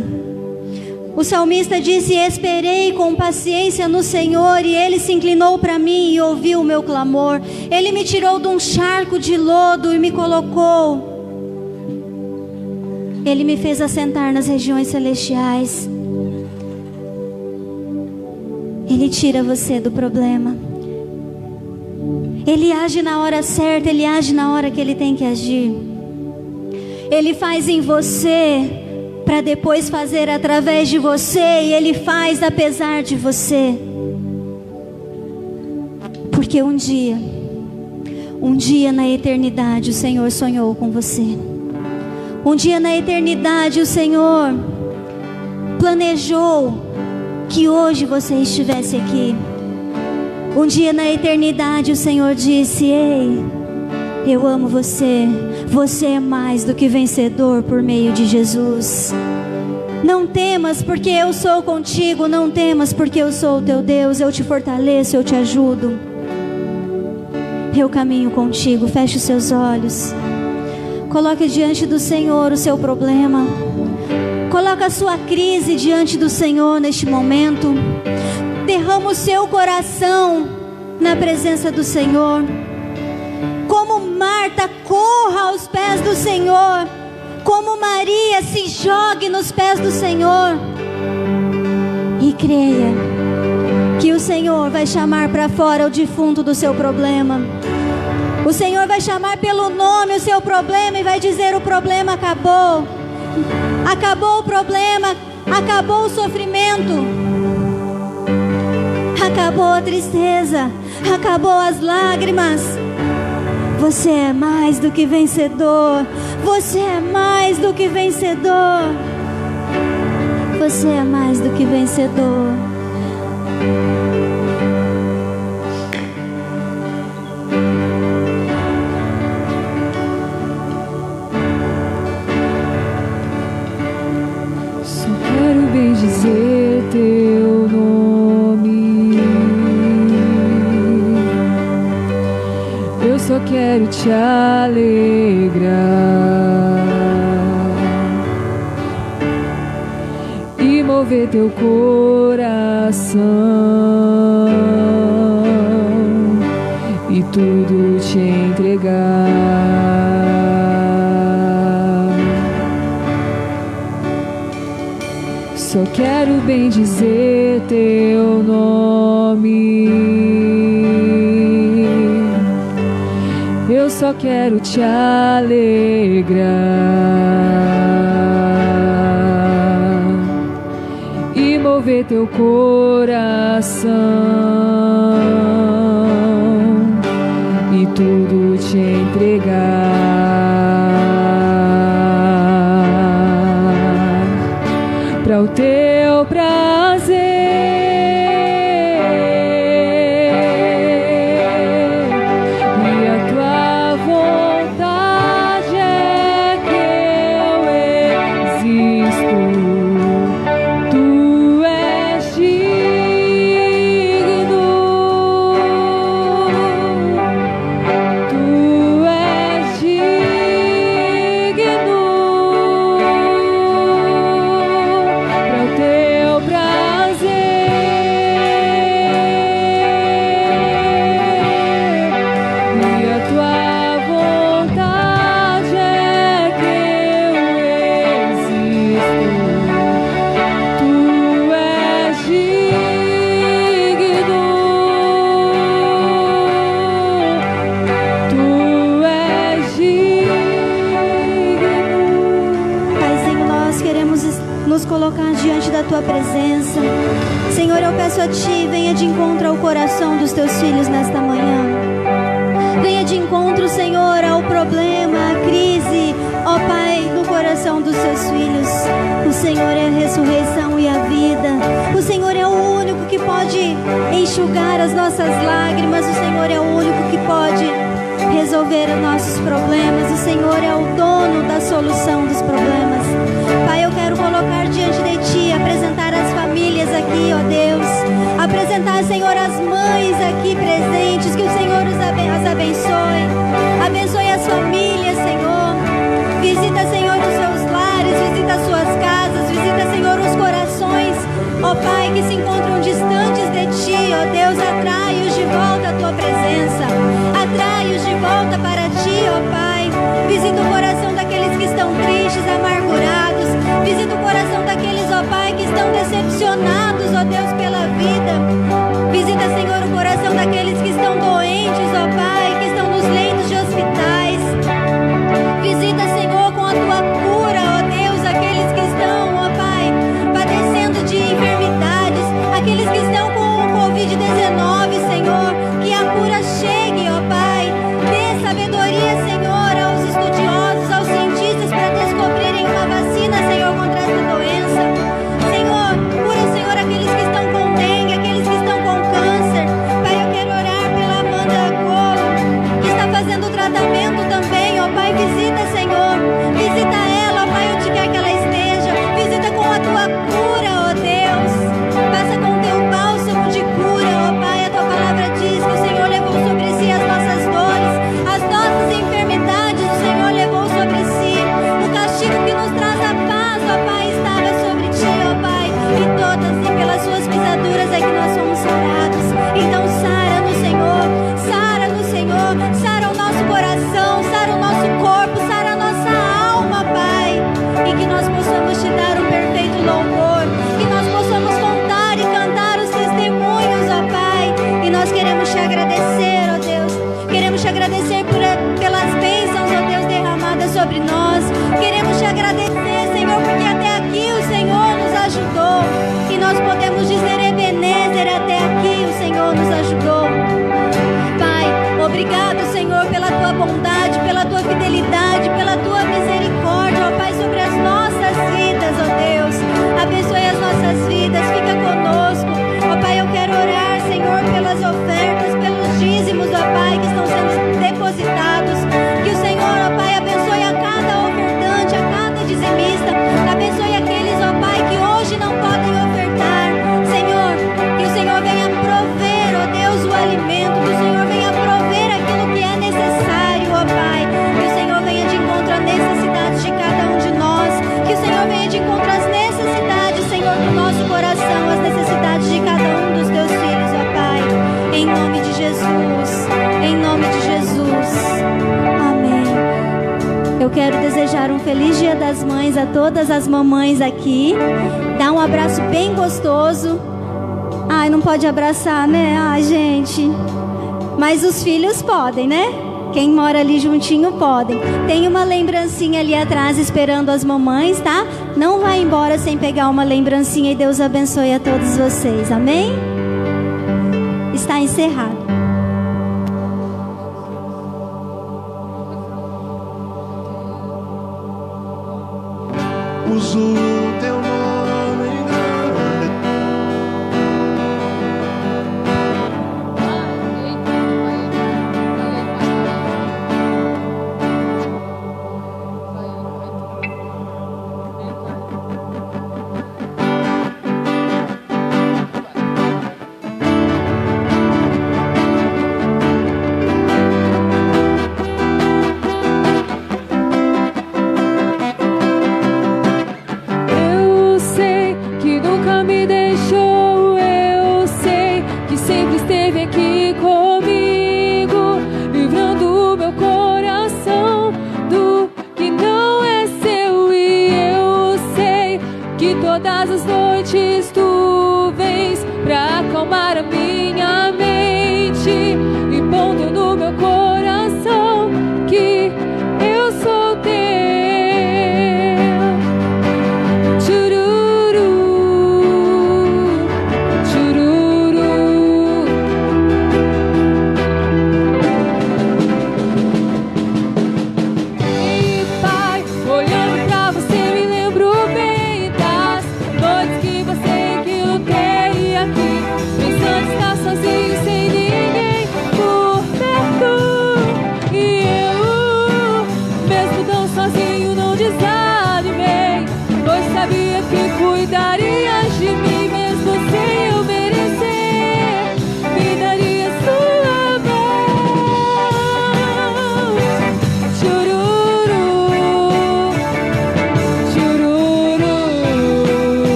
O salmista disse: esperei com paciência no Senhor, e Ele se inclinou para mim e ouviu o meu clamor. Ele me tirou de um charco de lodo e me colocou. Ele me fez assentar nas regiões celestiais. Ele tira você do problema. Ele age na hora certa, Ele age na hora que Ele tem que agir. Ele faz em você para depois fazer através de você, e Ele faz apesar de você. Porque um dia na eternidade o Senhor sonhou com você. Um dia na eternidade o Senhor planejou que hoje você estivesse aqui. Um dia na eternidade o Senhor disse: ei, eu amo você. Você é mais do que vencedor por meio de Jesus. Não temas, porque eu sou contigo. Não temas, porque eu sou o teu Deus. Eu te fortaleço, eu te ajudo. Eu caminho contigo. Feche os seus olhos. Coloque diante do Senhor o seu problema. Coloque a sua crise diante do Senhor neste momento. Derrama o seu coração na presença do Senhor. Como Marta, corra aos pés do Senhor. Como Maria, se jogue nos pés do Senhor. E creia que o Senhor vai chamar para fora o defunto do seu problema. O Senhor vai chamar pelo nome o seu problema e vai dizer: o problema acabou. Acabou o problema, acabou o sofrimento, acabou a tristeza, acabou as lágrimas. Você é mais do que vencedor. Você é mais do que vencedor. Você é mais do que vencedor.
Só quero bendizer teu nome. Eu só quero te alegrar e mover teu coração e tudo te entregar. Só quero bem dizer teu nome. Eu só quero te alegrar e mover teu coração e tudo te entregar para o teu prazer.
Tua presença, Senhor, eu peço a Ti, venha de encontro ao coração dos Teus filhos nesta manhã. Venha de encontro, Senhor, ao problema, à crise, ó Pai, no coração dos Teus filhos. O Senhor é a ressurreição e a vida. O Senhor é o único que pode enxugar as nossas lágrimas. O Senhor é o único que pode resolver os nossos problemas. O Senhor é o dono da solução dos problemas. Pai, eu quero colocar diante de Ti, apresentar as famílias aqui, ó Deus. Apresentar, Senhor, as mães aqui presentes. Que o Senhor as abençoe. Abençoe as famílias, Senhor. Visita, Senhor, os seus lares. Visita as suas casas. Visita, Senhor, os corações, ó Pai, que se encontram distantes de Ti, ó Deus. Atrai-os de volta à Tua presença. Atrai-os de volta para Ti, ó Pai. Visita o coração daqueles que estão tristes, amargurados. Visita o coração daqueles, ó Pai, que estão decepcionados, ó Deus, pela vida. Visita, Senhor, o coração daqueles que estão doentes, ó Pai, que estão nos leitos de hospitais. Visita, Senhor, com a Tua cura, ó Deus, aqueles que estão, ó Pai, padecendo de enfermidades, aqueles que estão com o Covid-19, Senhor, que a cura chegue, ó Pai. Dê sabedoria, Senhor, aos estudiosos, aos cientistas, para descobrirem uma vacina, Senhor, contra essa doença. Senhor, cura, Senhor, aqueles que estão com dengue, aqueles que estão com Eu quero desejar um feliz Dia das Mães a todas as mamães aqui. Dá um abraço bem gostoso. Ai, não pode abraçar, né? Ai, gente. Mas os filhos podem, né? Quem mora ali juntinho podem. Tem uma lembrancinha ali atrás esperando as mamães, tá? Não vai embora sem pegar uma lembrancinha e Deus abençoe a todos vocês. Amém? Está encerrado.
Uso teu